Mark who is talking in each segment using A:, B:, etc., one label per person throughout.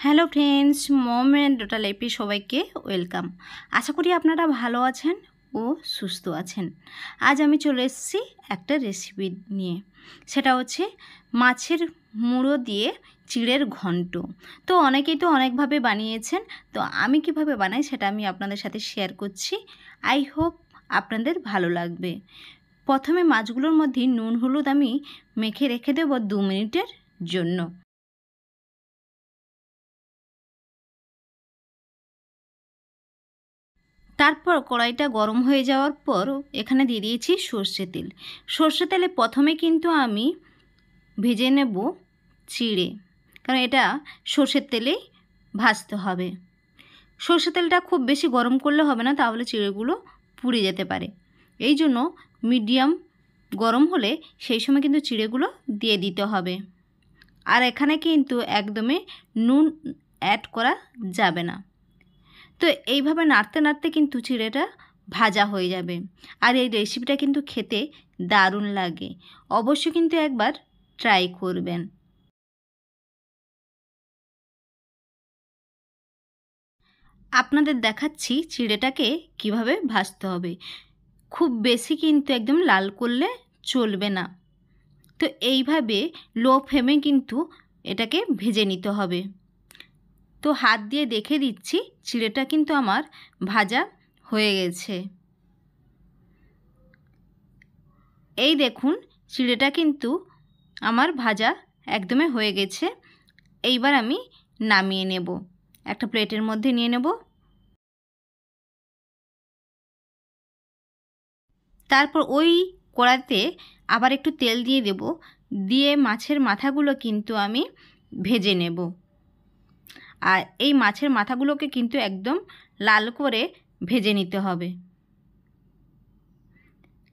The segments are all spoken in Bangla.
A: Hello friends, mom and daughter লাইফে সবাইকে ওয়েলকাম। আশা করি আপনারা ভালো আছেন ও সুস্থ আছেন। আজ আমি চলে এসেছি একটা রেসিপি নিয়ে, সেটা হচ্ছে মাছের মুড়ো দিয়ে চিড়ের ঘন্ট। তো অনেকেই তো অনেকভাবে বানিয়েছেন, তো আমি কিভাবে বানাই সেটা আমি আপনাদের সাথে শেয়ার করছি। আই হোপ আপনাদের ভালো লাগবে। প্রথমে মাছগুলোর মধ্যে নুন হলুদ আমি মেখে রেখে দেবো 2 মিনিটের জন্য। তারপর কড়াইটা গরম হয়ে যাওয়ার পর এখানে দিয়ে দিয়েছি সর্ষে তেল। সর্ষে তেলে প্রথমে কিন্তু আমি ভেজে নেব চিড়ে, কারণ এটা সর্ষের তেলেই ভাজতে হবে। সর্ষে তেলটা খুব বেশি গরম করলে হবে না, তাহলে চিড়েগুলো পুড়ে যেতে পারে। এই জন্য মিডিয়াম গরম হলে সেই সময় কিন্তু চিড়েগুলো দিয়ে দিতে হবে। আর এখানে কিন্তু একদমই নুন অ্যাড করা যাবে না। তো এইভাবে নাড়তে নাড়তে কিন্তু চিড়েটা ভাজা হয়ে যাবে। আর এই রেসিপিটা কিন্তু খেতে দারুণ লাগে, অবশ্যই কিন্তু একবার ট্রাই করবেন। আপনাদের দেখাচ্ছি চিড়েটাকে কিভাবে ভাজতে হবে। খুব বেশি কিন্তু একদম লাল করলে চলবে না। তো এইভাবে লো ফ্লেমে কিন্তু এটাকে ভেজে নিতে হবে। তো হাত দিয়ে দেখে দিচ্ছি চিড়েটা কিন্তু আমার ভাজা হয়ে গেছে। এই দেখুন, চিড়েটা কিন্তু আমার ভাজা একদমই হয়ে গেছে। এইবার আমি নামিয়ে নেব, একটা প্লেটের মধ্যে নিয়ে নেব। তারপর ওই কড়াতে আবার একটু তেল দিয়ে দেব, দিয়ে মাছের মাথাগুলো কিন্তু আমি ভেজে নেব। আর এই মাছের মাথাগুলোকে কিন্তু একদম লাল করে ভেজে নিতে হবে।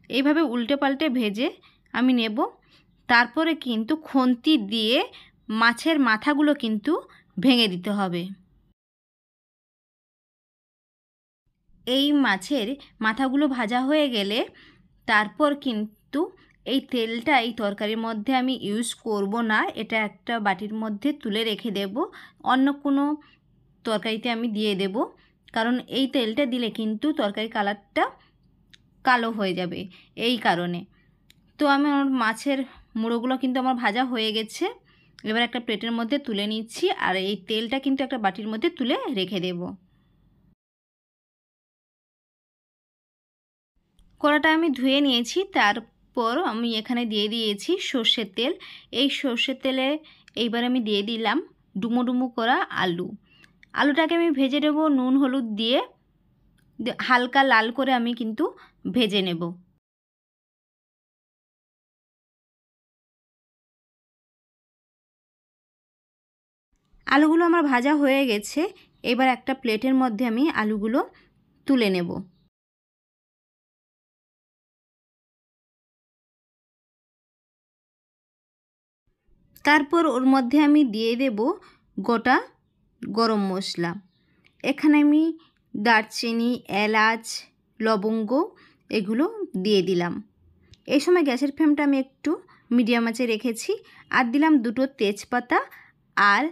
A: এইভাবে উল্টে পাল্টে ভেজে আমি নেব। তারপরে কিন্তু খুন্তি দিয়ে মাছের মাথাগুলো কিন্তু ভেঙে দিতে হবে। এই মাছের মাথাগুলো ভাজা হয়ে গেলে তারপর কিন্তু এই তেলটা এই তরকারির মধ্যে আমি ইউজ করব না, এটা একটা বাটির মধ্যে তুলে রেখে দেব, অন্য কোনো তরকারিতে আমি দিয়ে দেব। কারণ এই তেলটা দিলে কিন্তু তরকারি কালারটা কালো হয়ে যাবে, এই কারণে। তো আমি আমার মাছের মুড়োগুলো কিন্তু আমার ভাজা হয়ে গেছে। এবার একটা প্লেটের মধ্যে তুলে নিচ্ছি, আর এই তেলটা কিন্তু একটা বাটির মধ্যে তুলে রেখে দেব। কড়াটা আমি ধুয়ে নিয়েছি, তারপর আমি এখানে দিয়ে দিয়েছি সর্ষের তেল। এই সর্ষের তেলে এইবার আমি দিয়ে দিলাম ডুমো ডুমো করা আলু। আলুটাকে আমি ভেজে নেব নুন হলুদ দিয়ে, হালকা লাল করে আমি কিন্তু ভেজে নেব। আলুগুলো আমার ভাজা হয়ে গেছে। এবার একটা প্লেটের মধ্যে আমি আলুগুলো তুলে নেব। তারপর ওর মধ্যে আমি দিয়ে দেব গোটা গরম মশলা। এখানে আমি দারচিনি, এলাচ, লবঙ্গ এগুলো দিয়ে দিলাম। এই সময় গ্যাসের ফ্লেমটা আমি একটু মিডিয়াম আঁচে রেখেছি। আর দিলাম 2টো তেজপাতা আর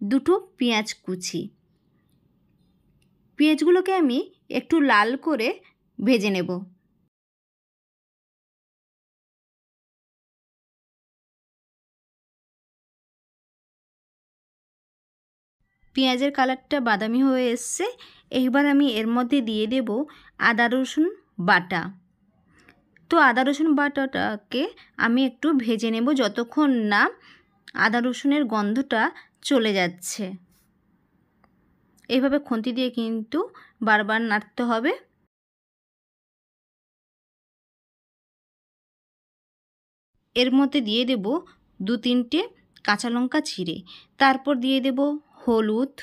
A: 2টো পেঁয়াজ কুচি। পেঁয়াজগুলোকে আমি একটু লাল করে ভেজে নেব। পেঁয়াজের কালারটা বাদামি হয়ে এসছে। এইবার আমি এর মধ্যে দিয়ে দেব আদা রসুন বাটা। তো আদা রসুন বাটাটাকে আমি একটু ভেজে নেব যতক্ষণ না আদা রসুনের গন্ধটা চলে যাচ্ছে। এইভাবে খুন্তি দিয়ে কিন্তু বারবার নাড়তে হবে। এর মধ্যে দিয়ে দেব 2-3টে কাঁচা লঙ্কা চিড়ে। তারপর দিয়ে দেব হলুদ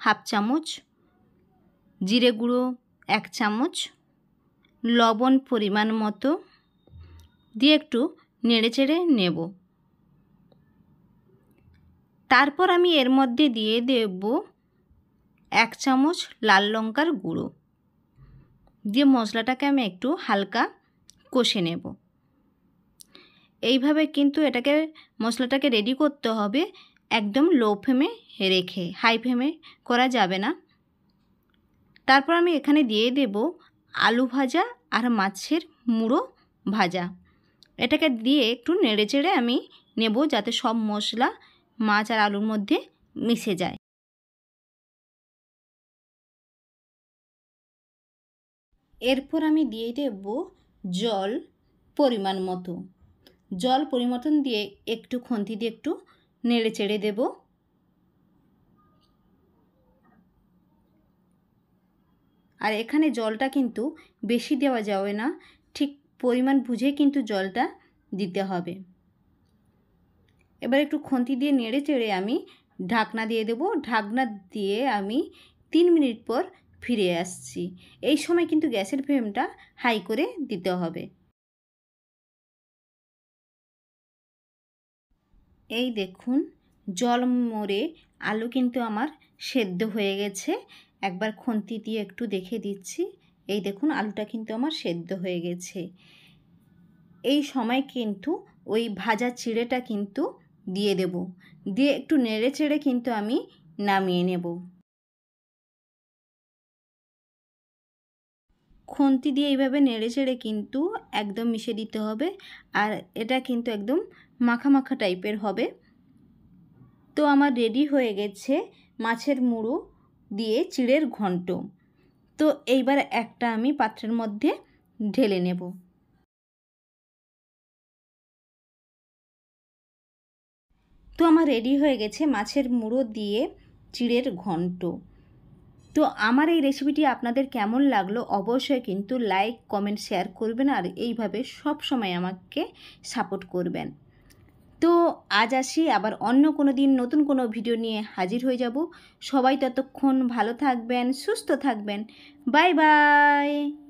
A: হাফ চামচ, জিরে গুঁড়ো 1 চামচ, লবণ পরিমাণ মতো দিয়ে একটু নেড়েচেড়ে নেব। তারপর আমি এর মধ্যে দিয়ে দেব 1 চামচ লাল লঙ্কার গুঁড়ো, দিয়ে মশলাটাকে আমি একটু হালকা কষে নেব। এইভাবে কিন্তু এটাকে মশলাটাকে রেডি করতে হবে একদম লো ফ্লেমে রেখে, হাই ফ্লেমে করা যাবে না। তারপর আমি এখানে দিয়ে দেব আলু ভাজা আর মাছের মুড়ো ভাজা। এটাকে দিয়ে একটু নেড়েচেড়ে আমি নেব যাতে সব মশলা মাছ আর আলুর মধ্যে মিশে যায়। এরপর আমি দিয়ে দেব জল পরিমাণ মতো। জল পরিমতন দিয়ে একটু খুন্তি দিয়ে একটু নেড়ে চেড়ে দেব। আর এখানে জলটা কিন্তু বেশি দেওয়া যাবে না, ঠিক পরিমাণ বুঝে কিন্তু জলটা দিতে হবে। এবার একটু খুন্তি দিয়ে নেড়ে চেড়ে আমি ঢাকনা দিয়ে দেব। ঢাকনা দিয়ে আমি 3 মিনিট পর ফিরে আসছি। এই সময় কিন্তু গ্যাসের ফ্লেমটা হাই করে দিতে হবে। এই দেখুন জল মরে আলু কিন্তু আমার সেদ্ধ হয়ে গেছে। একবার খুন্তি দিয়ে একটু দেখে দিচ্ছি। এই দেখুন আলুটা কিন্তু আমার সেদ্ধ হয়ে গেছে। এই সময় কিন্তু ওই ভাজা চিড়েটা কিন্তু দিয়ে দেব। দিয়ে একটু নেড়ে চেড়ে কিন্তু আমি নামিয়ে নেব। খুন্তি দিয়ে এইভাবে নেড়ে চেড়ে কিন্তু একদম মিশিয়ে দিতে হবে। আর এটা কিন্তু একদম মাখা মাখা টাইপের হবে। তো আমার রেডি হয়ে গেছে মাছের মুড়ো দিয়ে চিড়ের ঘন্ট। তো এইবার একটা আমি পাত্রের মধ্যে ঢেলে নেব। তো আমার রেডি হয়ে গেছে মাছের মুড়ো দিয়ে চিড়ের ঘন্ট। তো আমার এই রেসিপিটি আপনাদের কেমন লাগলো অবশ্যই কিন্তু লাইক কমেন্ট শেয়ার করবেন আর এইভাবে সব সময় আমাকে সাপোর্ট করবেন। তো আজ আসি, আবার অন্য কোনো দিন নতুন কোনো ভিডিও নিয়ে হাজির হয়ে যাব। সবাই ততক্ষণ ভালো থাকবেন, সুস্থ থাকবেন। Bye bye.